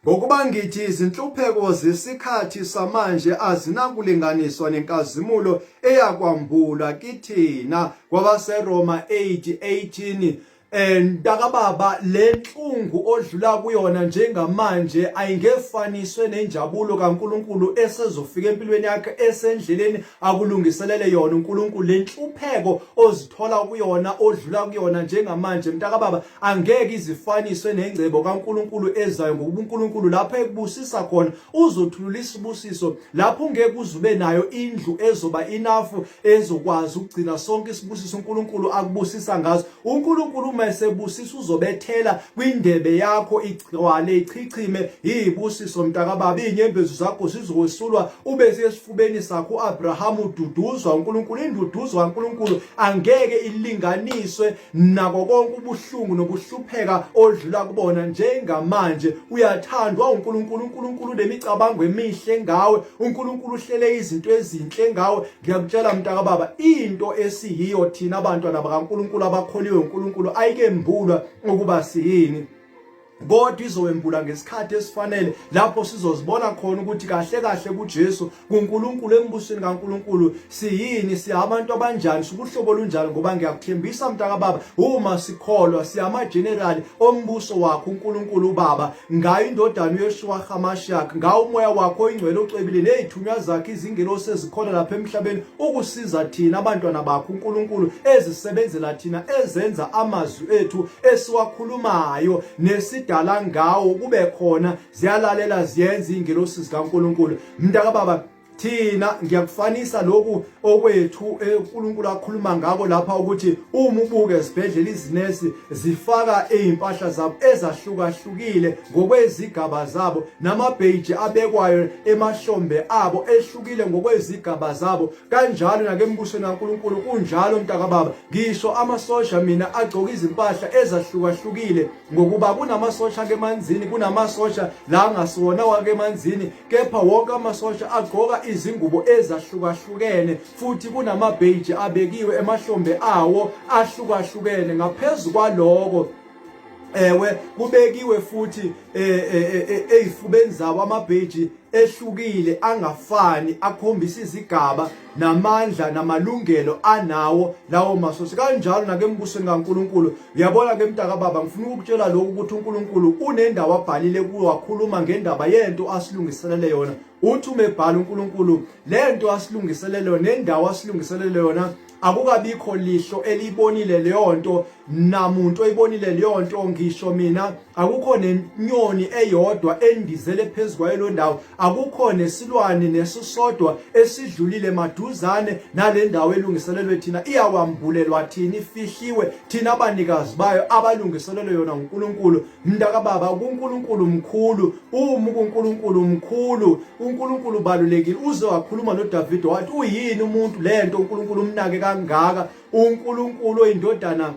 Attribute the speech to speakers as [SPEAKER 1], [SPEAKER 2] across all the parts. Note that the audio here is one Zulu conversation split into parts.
[SPEAKER 1] Ngokuba ngithi izinhlupheko zesikhathi samanje azinakulinganiswa nenkazimulo eyakwambulwa kithina KwabaseRoma 8:18. Ntakababa, le nhlungu odlula kuyona njengamanje ayingefaniswe nenjabulo kaNkulunkulu esezofika empilweni yakhe esendleleni akulungiselele yona uNkulunkulu. Le nhlupheko ozithola kuyona odlula kuyona njengamanje mntakababa angeke izifaniswe nengcebo kaNkulunkulu ezayo, ngoba uNkulunkulu lapho ekubusisa khona uzothulula isibusiso lapho ungeke uzube nayo indlu ezoba inafu ezokwazi ukugcina sonke isibusiso uNkulunkulu akubusisa ngazo. uNkulunkulu esebusisa uzobethela kwindebe yakho igcwale ichichime yibusiso mntakababa. Inyembezi zakho zizokwesulwa ube sesifubeni sakho uAbraham ududuzwa uNkulunkulu. Induduzwa kaNkulunkulu angeke ilinganiswe nako konke ubuhlungu nobuhlupheka odlula kubona njengamanje. Uyathandwa uNkulunkulu, uNkulunkulu nemicabango emihle ngawe, uNkulunkulu uhlele izinto ezinhle ngawe. Ngiyakutshela mntakababa, into esiyiyo thina abantwana bakaNkulunkulu abakholiwe uNkulunkulu ayikembulwa ukuba siyini, kodwa izowembula ngesikhathi esifanele lapho sizozibona khona ukuthi kahle kahle kuJesu kuNkulunkulu embusweni kaNkulunkulu siyini, siyabantu abanjani, sibuhlobo lunjani. Ngoba ngiyakuthembisa mntakababa, uma sikholwa siyamagenerali ombuso wakho uNkulunkulu uBaba, ngayo indodana uYeshua HaMashiach, ngawo umoya wakho oyingcwele ocwebile nezithunywa zakhe izingelosi ezikhona lapha emhlabeni ukusiza thina abantwana bakho uNkulunkulu, ezisebenzela thina, ezenza amazwi ethu esiwakhulumayo nesidala ngawo kube khona ziyalalela ziyenza ingelosi zikaNkulunkulu. Mntakababa, thina ngiyakufanisa lokhu okwethu uNkulunkulu akhuluma ngako lapha ukuthi uma ubuke esibhedlela izinesi zifaka impahla zabo ezahlukahlukile ngokwezigaba zabo, namabheji abekwayo emahlombe abo ehlukile ngokwezigaba zabo, kanjalo nakembusweni kaNkulunkulu kunjalo mntakababa. Ngisho amasosha mina agcoka izimpahla ezahlukahlukile, ngokuba kunamasosha kemanzini, kunamasosha la angasona wakemanzini, kepha wonke amasosha agcoka izingubo ezahlukahlukene, futhi kunamabheji abekiwe emahlombe awo ahlukahlukene. Ngaphezu kwaloko kubekiwe futhi ezifubeni zabo amabheji ehlukile angafani, akhombisa izigaba namandla namalungelo anawo lawo masosha. Kanjalo nakembusweni kaNkulunkulu. Uyabona ke mntakababa, ngifuna ukutshela lokhu ukuthi uNkulunkulu unendawo abhalile kuyo, wakhuluma ngendaba yento asilungiselele yona. Uthi umebhala uNkulunkulu lento asilungiselele yona, nendawo asilungiselele yona, akukabikho lihlo elibonile leyo nto, namuntu oyibonile leyo nto. Ngisho mina akukho nenyoni eyodwa endizele phezukwayo lo ndawo, akukho nesilwane nesisodwa esidlulile maduzane nale ndawo elungiselelwe thina. Iyakwambulelwa thina, ifihliwe thina abanikazi bayo abalungiselelwe yona uNkulunkulu. Mntakababa, uNkulunkulu mkhulu. Uma uNkulunkulu mkhulu, uNkulunkulu balulekile. Uze wakhuluma noDavid wathi uyini umuntu lento uNkulunkulu umnake kangaka. uNkulunkulu oyindodana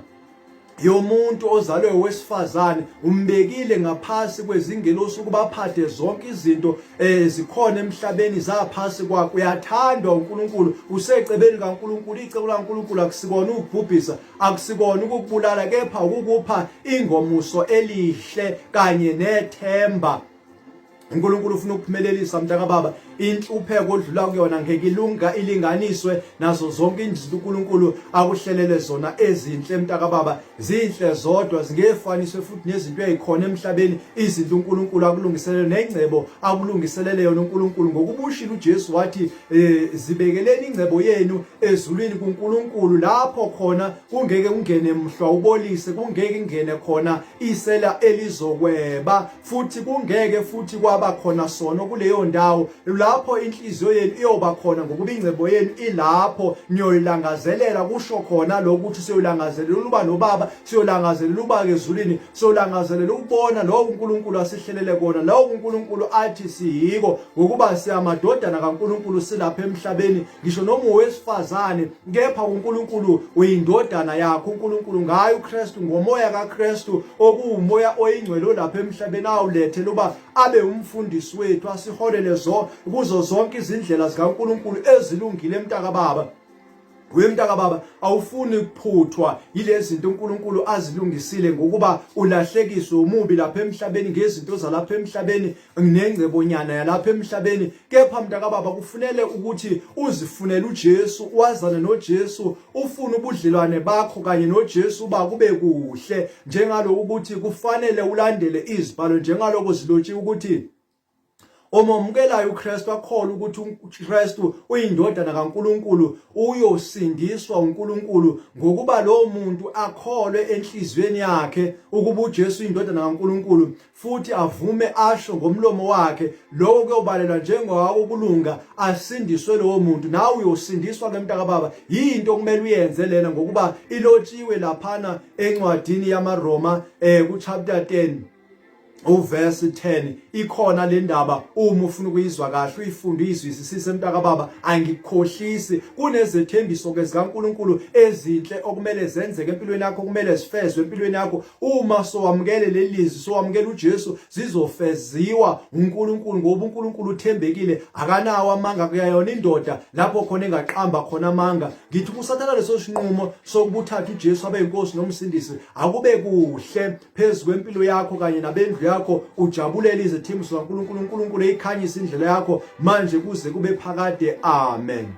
[SPEAKER 1] yomuntu ozalwe wesifazane umbekile ngaphasi kwezingelosi ukuba aphathe zonke izinto zikhona emhlabeni zaphasi kwakhe. Uyathandwa uNkulunkulu, usecebeni kaNkulunkulu. Icebo laNkulunkulu akusikona ukubhubhisa, akusikona ukukubulala, kepha ukukupha ingomuso elihle kanye nethemba. uNkulunkulu ufuna ukuphumelelisa mntakababa. Inhlupheko odlula kuyona ngeke ilinganiswe nazo zonke izinto uNkulunkulu akuhlelele zona ezinhle mntakababa. Zinhle zodwa, zingefaniswe futhi nezinto ezikhona emhlabeni, izinto uNkulunkulu akulungiselele nengcebo akulungiselele yona uNkulunkulu. Ngokubushila uJesu wathi zibekeleni ingcebo yenu ezulwini kuNkulunkulu, lapho khona kungeke ungene mhlwa ubolise, kungeke ingene khona isela elizokweba, futhi kungeke futhi kwaba khona sono kuleyo ndawo. Lapho inhliziyo yenu iyoba khona, ngokuba ingcebo yenu ilapho niyoyilangazelela. Kusho khona lokuthi siyolangazelela uba noBaba, siyolangazelela uba ezulwini, siyolangazelela ukubona lo uNkulunkulu asihlelele kona, lo uNkulunkulu athi siyiko, ngokuba siyamadodana kaNkulunkulu silapha emhlabeni. Ngisho noma uwesifazane, kepha uNkulunkulu uyindodana yakho uNkulunkulu, ngayo uKristu, ngomoya kaKristu okuwumoya oyingcwele lapha emhlabeni awulethele uba abe umfundisi wethu, asiholele kuzo zonke izindlela zikaNkulunkulu ezilungile mntakababa. Wemntaka baba awufuni ukuphuthwa yilezi zinto uNkulunkulu azilungisile ngokuba ulahlekiswe umubi lapha emhlabeni ngezinto zalapha emhlabeni nengcebonyana yalapha emhlabeni. Kepha mntaka baba kufunele ukuthi uzifunele uJesu, wazana noJesu, ufune ubudlelwane bakho kanye noJesu bakube kuhle, njengaloko ukuthi kufanele ulandele izibhalo njengaloko zilotshiwe ukuthi omamukelayo uKristu akholwa ukuthi uKristu uyindodana kaNkulunkulu uyosindiswa uNkulunkulu ngokuba lo muntu akholwe enhlizweni yakhe ukuba uJesu uyindodana kaNkulunkulu futhi avume asho ngomlomo wakhe, lokho kuyobalelwa njengokulunga asindiswe lowo muntu. Nawe uyosindiswa ke mntaka baba, yinto okumele uyenze lena ngokuba ilotshiwe laphana encwadini yamaRoma ku chapter 10 uverse 10 ikhona le ndaba. Uma ufuna ukuyizwa kahle uyifunde izwisisise mntaka baba, angikukhohlisi. Kunezethembiso ke zikaNkulunkulu ezinhle okumele zenzeke empilweni yakho, kumele zifezwe empilweni yakho. Uma sowamukele lelizwi, sowamukela uJesu, zizofeziwa uNkulunkulu ngoba uNkulunkulu uthembekile, akanawo amanga kuyayona indoda lapho khona engaqamba khona amanga. Ngithi kusathana leso sinqumo sokubuthatha uJesu abe inkosi nomsindisi akube kuhle phezulu kwempilo yakho kanye nabendlu yakho, ujabulele izethembiso kaNkulunkulu, uNkulunkulu eyikhanyisa indlela yakho manje kuze kube phakade. Amen.